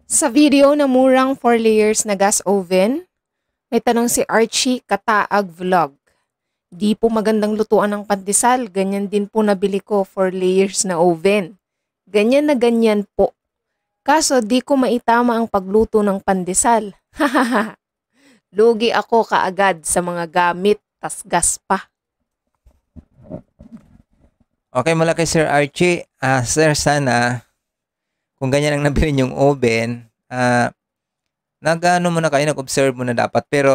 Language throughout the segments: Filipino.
Sa video na murang 4 layers na gas oven, may tanong si Archie Kataag Vlog. Di po magandang lutuan ng pandesal, ganyan din po nabili ko 4 layers na oven. Ganyan na ganyan po. Kaso di ko maitama ang pagluto ng pandesal. Hahaha. Lugi ako kaagad sa mga gamit, tas gas pa. Okay, mula kay Sir Archie. Sir, sana kung ganyan ang nabili yung oven, nag-ano muna kayo, nag-observe muna dapat. Pero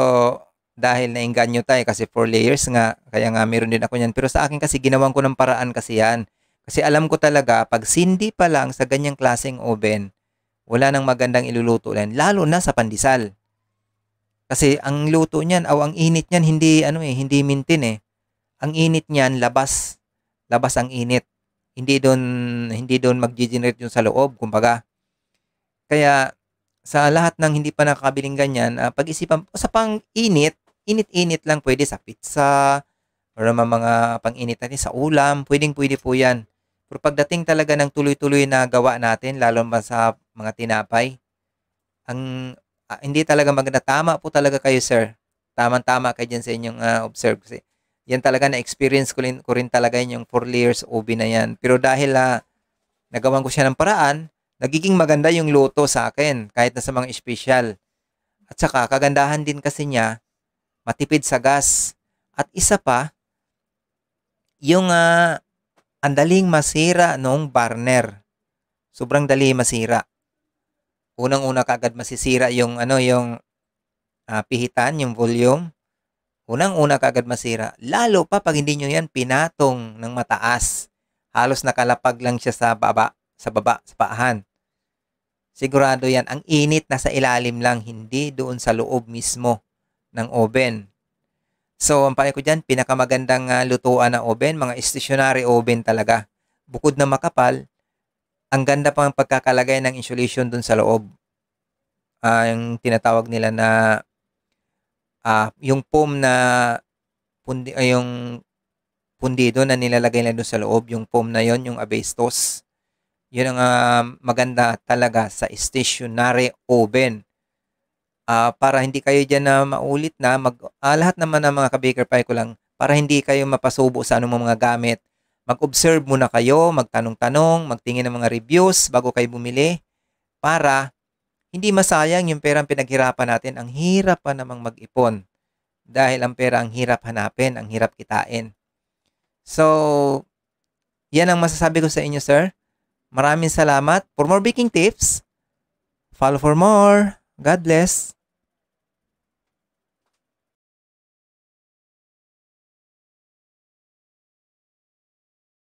dahil nainganyo tayo kasi 4 layers nga, kaya nga meron din ako yan. Pero sa akin kasi ginawan ko ng paraan kasi yan. Kasi alam ko talaga, pag sindi pa lang sa ganyang klaseng oven, wala nang magandang iluluto yan, lalo na sa pandesal. Kasi ang luto niyan, ang init niyan, hindi mintin eh. Ang init niyan, labas ang init. Hindi doon mag-generate yung sa loob, kumbaga. Kaya sa lahat ng hindi pa nakakabiling ganyan, pag-isipan sa pang-init, init-init lang pwede sa pizza or mga pang-init natin sa ulam, pwedeng-pwede po 'yan. Pero pagdating talaga ng tuloy-tuloy na gawa natin, lalo pa sa mga tinapay, hindi talaga maganda. Tama po talaga kayo, sir. Tamang-tama kayo dyan sa inyong observe. Kasi yan talaga na-experience ko rin talaga yung 4 layers OB na yan. Pero dahil nagawan ko siya ng paraan, nagiging maganda yung luto sa akin kahit na sa mga espesyal. At saka kagandahan din kasi niya, matipid sa gas. At isa pa, yung ang daling masira nung burner. Sobrang dali masira. Unang-una kaagad masisira yung pihitan, yung volume. Unang-una kaagad masira. Lalo pa pag hindi nyo yan pinatong ng mataas. Halos nakalapag lang siya sa baba, sa paahan. Sigurado yan, ang init nasa ilalim lang, hindi doon sa loob mismo ng oven. So, ang payo ko dyan, pinakamagandang lutuan na oven, mga stationary oven talaga. Bukod na makapal, ang ganda pang pagkakalagay ng insulation doon sa loob. Yung tinatawag nila na yung foam na yung pundido na nilalagay nila doon sa loob, yung foam na yon, yung asbestos. Yun ang maganda talaga sa stationary oven. Para hindi kayo dyan na maulit na, lahat naman ng mga ka-baker pie ko lang, para hindi kayo mapasubo sa anong mga gamit, mag-observe muna kayo, magtanong-tanong, magtingin ng mga reviews bago kayo bumili, para hindi masayang yung perang pinaghirapan natin. Ang hirap pa namang mag-ipon. Dahil ang pera ang hirap hanapin, ang hirap kitain. So, yan ang masasabi ko sa inyo, sir. Maraming salamat. For more baking tips, follow for more. God bless.